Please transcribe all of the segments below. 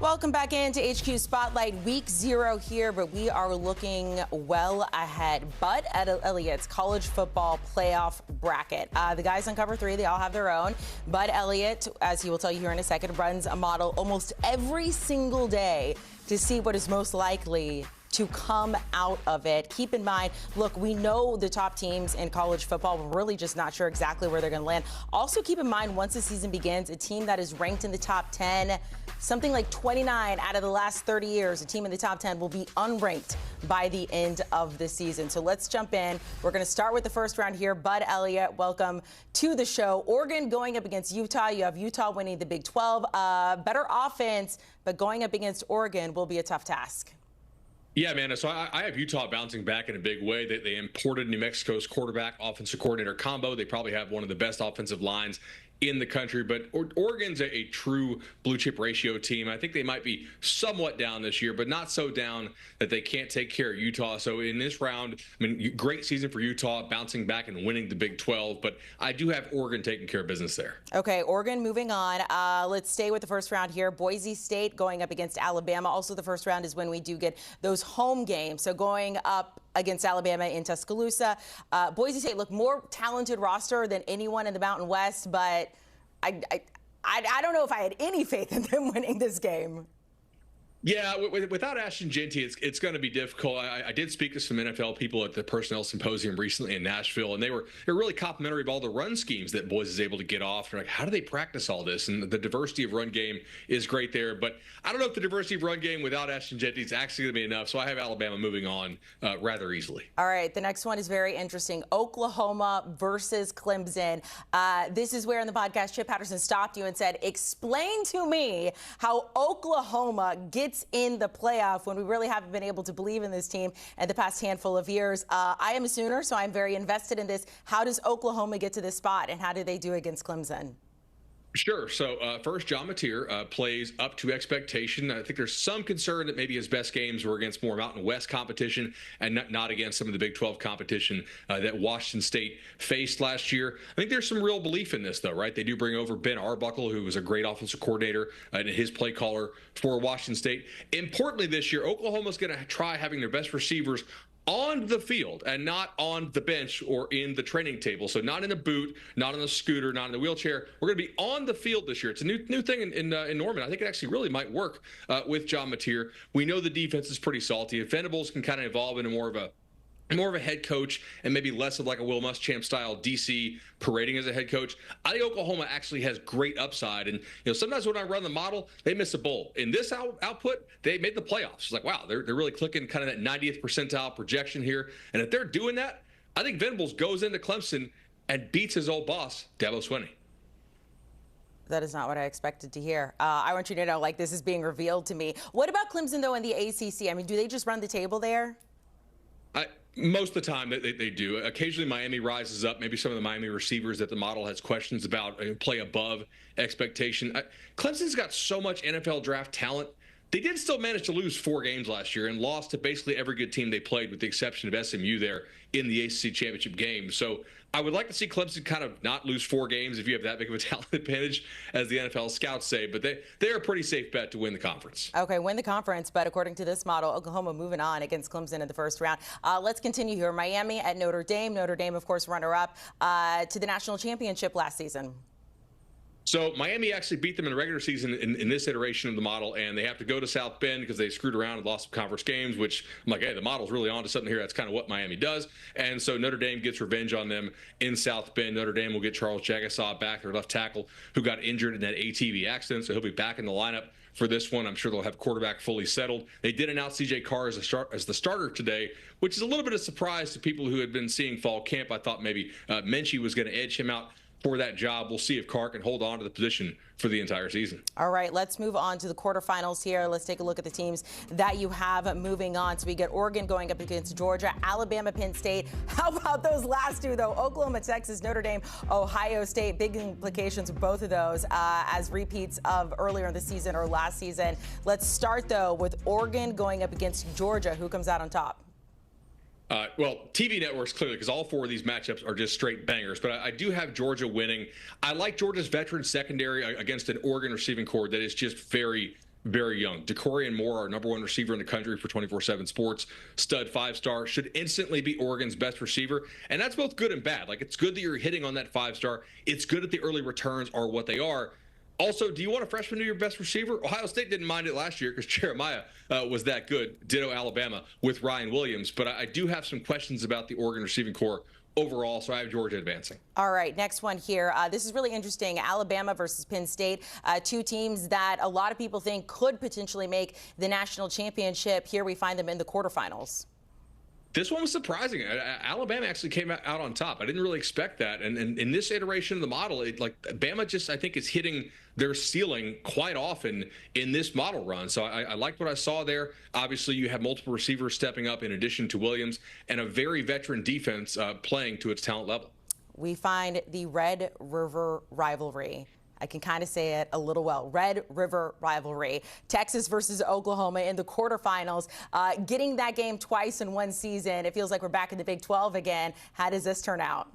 Welcome back into HQ Spotlight. Week 0 here, but we are looking well ahead. Bud Elliott's college football playoff bracket. The guys on cover 3, they all have their own. Bud Elliott, as he will tell you here in a second, runs a model almost every single day to see what is most likely to come out of it. Keep in mind, look, we know the top teams in college football. We're really just not sure exactly where they're going to land. Also, keep in mind, once the season begins, a team that is ranked in the top 10, something like 29 out of the last 30 years, a team in the top 10 will be unranked by the end of the season. So let's jump in. We're going to start with the first round here. Bud Elliott, welcome to the show. Oregon going up against Utah. You have Utah winning the Big 12. Better offense, but going up against Oregon will be a tough task. Yeah, man. So I have Utah bouncing back in a big way. They imported New Mexico's quarterback offensive coordinator combo. They probably have one of the best offensive lines in the country, but Oregon's a true blue chip ratio team. I think they might be somewhat down this year, but not so down that they can't take care of Utah. So in this round, I mean, great season for Utah, bouncing back and winning the Big 12, but I do have Oregon taking care of business there. Okay, Oregon moving on. Let's stay with the first round here. Boise State going up against Alabama. Also, the first round is when we do get those home games. So going up against Alabama in Tuscaloosa. Boise State look more talented roster than anyone in the Mountain West, but I don't know if I had any faith in them winning this game. Yeah, without Ashton Jeanty, it's going to be difficult. I did speak to some NFL people at the Personnel Symposium recently in Nashville, and they're really complimentary of all the run schemes that Boise is able to get off. They're like, how do they practice all this? And the diversity of run game is great there. But I don't know if the diversity of run game without Ashton Jeanty is actually going to be enough. So I have Alabama moving on rather easily. All right, the next one is very interesting. Oklahoma versus Clemson. This is where in the podcast Chip Patterson stopped you and said, explain to me how Oklahoma gets in the playoff when we really haven't been able to believe in this team in the past handful of years. I am a Sooner, so I'm very invested in this. How does Oklahoma get to this spot, and how do they do against Clemson? Sure. So first, John Mateer plays up to expectation. I think there's some concern that maybe his best games were against more Mountain West competition and not against some of the Big 12 competition that Washington State faced last year. I think there's some real belief in this, though, right? They do bring over Ben Arbuckle, who was a great offensive coordinator and his play caller for Washington State. Importantly this year, Oklahoma's going to try having their best receivers on the field and not on the bench or in the training table. So not in a boot, not on a scooter, not in a wheelchair. We're going to be on the field this year. It's a new thing in Norman. I think it actually really might work with John Mateer. We know the defense is pretty salty. If Venables can kind of evolve into more of a head coach and maybe less of like a Will Muschamp style DC parading as a head coach, I think Oklahoma actually has great upside. And sometimes when I run the model, they miss a bowl. In this output, they made the playoffs. It's like, wow, they're really clicking kind of that 90th percentile projection here. And if they're doing that, I think Venables goes into Clemson and beats his old boss, Dabo Swinney. That is not what I expected to hear. I want you to know, like, this is being revealed to me. What about Clemson, though, in the ACC? I mean, do they just run the table there? Most of the time they do. Occasionally Miami rises up. Maybe some of the Miami receivers that the model has questions about play above expectation. Clemson's got so much NFL draft talent. They did still manage to lose 4 games last year and lost to basically every good team they played with the exception of SMU there in the ACC championship game. So I would like to see Clemson kind of not lose 4 games if you have that big of a talent advantage, as the NFL scouts say. But they're a pretty safe bet to win the conference. Okay, win the conference. But according to this model, Oklahoma moving on against Clemson in the first round. Let's continue here. Miami at Notre Dame. Notre Dame, of course, runner-up to the national championship last season. So Miami actually beat them in the regular season in this iteration of the model, and they have to go to South Bend because they screwed around and lost some conference games, which I'm like, hey, the model's really onto something here. That's kind of what Miami does. And so Notre Dame gets revenge on them in South Bend. Notre Dame will get Charles Jagasaw back, their left tackle, who got injured in that ATV accident, so he'll be back in the lineup for this one. I'm sure they'll have quarterback fully settled. They did announce CJ Carr as the starter today, which is a little bit of surprise to people who had been seeing fall camp. I thought maybe Menchie was going to edge him out for that job. We'll see if Carr can hold on to the position for the entire season. All right, let's move on to the quarterfinals here. Let's take a look at the teams that you have moving on. So we get Oregon going up against Georgia, Alabama, Penn State. How about those last two, though? Oklahoma, Texas, Notre Dame, Ohio State. Big implications with both of those as repeats of earlier in the season or last season. Let's start, though, with Oregon going up against Georgia. Who comes out on top? Well, TV networks, clearly, because all 4 of these matchups are just straight bangers. But I do have Georgia winning. I like Georgia's veteran secondary against an Oregon receiving corps that is just very, very young. DeCorian Moore, our #1 receiver in the country for 24/7 Sports, stud 5-star, should instantly be Oregon's best receiver. And that's both good and bad. Like, it's good that you're hitting on that 5-star. It's good that the early returns are what they are. Also, do you want a freshman to be your best receiver? Ohio State didn't mind it last year because Jeremiah was that good. Ditto Alabama with Ryan Williams. But I do have some questions about the Oregon receiving corps overall, so I have Georgia advancing. All right, next one here. This is really interesting. Alabama versus Penn State, two teams that a lot of people think could potentially make the national championship. Here we find them in the quarterfinals. This one was surprising. Alabama actually came out on top. I didn't really expect that. And in this iteration of the model, Bama just, I think, is hitting their ceiling quite often in this model run. So I liked what I saw there. Obviously, you have multiple receivers stepping up in addition to Williams, and a very veteran defense playing to its talent level. We find the Red River rivalry. I can kind of say it a little well. Red River rivalry. Texas versus Oklahoma in the quarterfinals. Getting that game twice in one season. It feels like we're back in the Big 12 again. How does this turn out?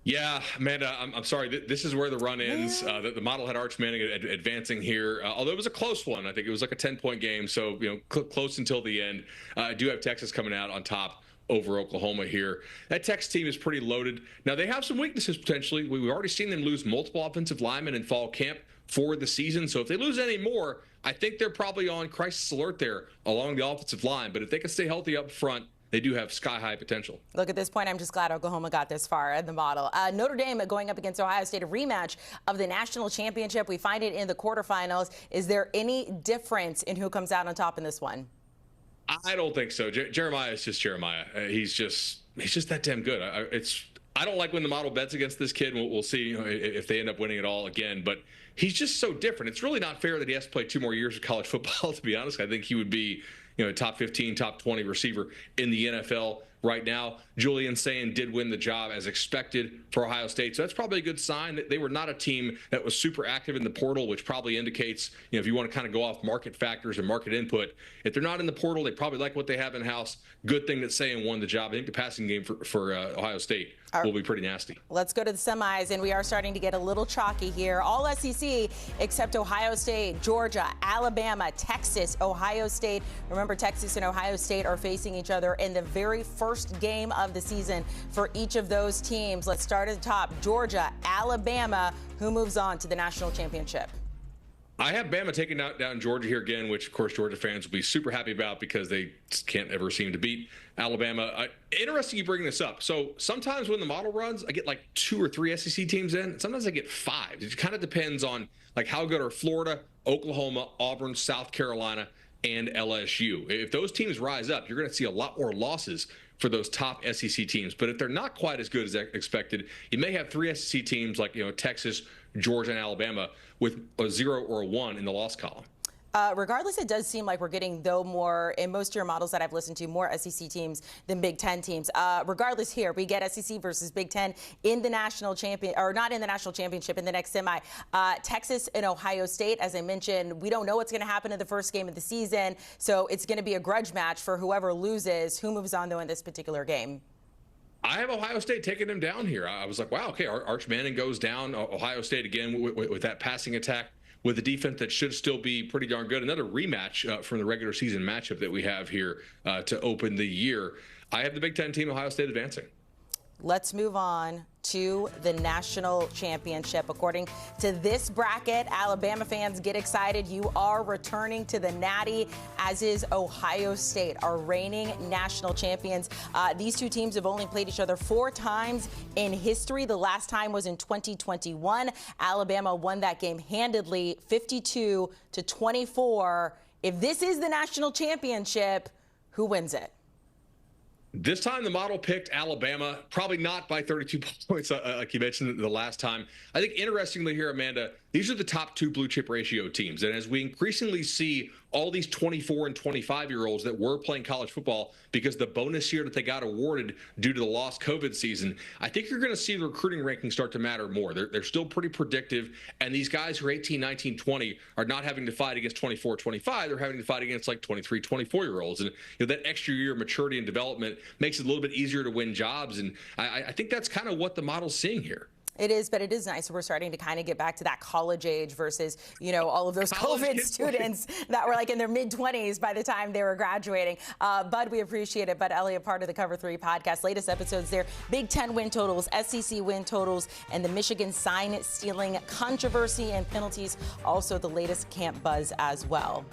Yeah, Amanda, I'm sorry. This is where the run ends. The model had Arch Manning advancing here, although it was a close one. I think it was like a 10-point game, so close until the end. I do have Texas coming out on top over Oklahoma here. That Texas team is pretty loaded. Now, they have some weaknesses potentially. We've already seen them lose multiple offensive linemen in fall camp for the season. So if they lose any more, I think they're probably on crisis alert there along the offensive line. But if they can stay healthy up front, they do have sky-high potential. Look, at this point, I'm just glad Oklahoma got this far in the model. Notre Dame going up against Ohio State, a rematch of the national championship. We find it in the quarterfinals. Is there any difference in who comes out on top in this one? I don't think so. Jeremiah is just Jeremiah. He's just that damn good. I don't like when the model bets against this kid. We'll see if they end up winning it all again. But he's just so different. It's really not fair that he has to play 2 more years of college football, to be honest. I think he would be a top 15, top 20 receiver in the NFL right now. Julian Sayin did win the job as expected for Ohio State. So that's probably a good sign that they were not a team that was super active in the portal, which probably indicates, if you want to kind of go off market factors and market input, if they're not in the portal, they probably like what they have in-house. Good thing that Sayin won the job. I think the passing game for Ohio State will be pretty nasty. Let's go to the semis, and we are starting to get a little chalky here. All SEC except Ohio State, Georgia, Alabama, Texas, Ohio State. Remember, Texas and Ohio State are facing each other in the very first game of the season for each of those teams. Let's start at the top. Georgia, Alabama. Who moves on to the national championship? I have Bama taking down Georgia here again, which, of course, Georgia fans will be super happy about because they can't ever seem to beat Alabama. Interesting you bring this up. So sometimes when the model runs, I get like 2 or 3 SEC teams in. Sometimes I get 5. It kind of depends on how good are Florida, Oklahoma, Auburn, South Carolina, and LSU. If those teams rise up, you're going to see a lot more losses for those top SEC teams. But if they're not quite as good as expected, you may have 3 SEC teams like Texas, Georgia, and Alabama with a 0 or a 1 in the loss column. Regardless, it does seem like we're getting, though, more, in most of your models that I've listened to, more SEC teams than Big Ten teams. Regardless, here, we get SEC versus Big Ten in the national champion, or not in the national championship, in the next semi. Texas and Ohio State, as I mentioned, we don't know what's going to happen in the first game of the season, so it's going to be a grudge match for whoever loses. Who moves on, though, in this particular game? I have Ohio State taking them down here. I was like, wow, okay, Arch Manning goes down. Ohio State again with that passing attack, with a defense that should still be pretty darn good. Another rematch from the regular season matchup that we have here to open the year. I have the Big Ten team, Ohio State, advancing. Let's move on to the national championship. According to this bracket, Alabama fans, get excited. You are returning to the Natty, as is Ohio State, our reigning national champions. These two teams have only played each other 4 times in history. The last time was in 2021. Alabama won that game handedly, 52-24. If this is the national championship, who wins it? This time, the model picked Alabama, probably not by 32 points, like you mentioned the last time. I think interestingly here, Amanda, these are the top 2 blue chip ratio teams. And as we increasingly see all these 24 and 25-year-olds that were playing college football because the bonus year that they got awarded due to the lost COVID season, I think you're going to see the recruiting rankings start to matter more. They're still pretty predictive. And these guys who are 18, 19, 20 are not having to fight against 24, 25. They're having to fight against like 23, 24-year-olds. And that extra year of maturity and development makes it a little bit easier to win jobs. And I think that's kind of what the model's seeing here. It is, but it is nice. We're starting to kind of get back to that college age versus, all of those COVID students that were like in their mid-20s by the time they were graduating. Bud, we appreciate it. Bud Elliott, part of the Cover 3 podcast. Latest episodes there, Big Ten win totals, SEC win totals, and the Michigan sign stealing controversy and penalties. Also the latest camp buzz as well.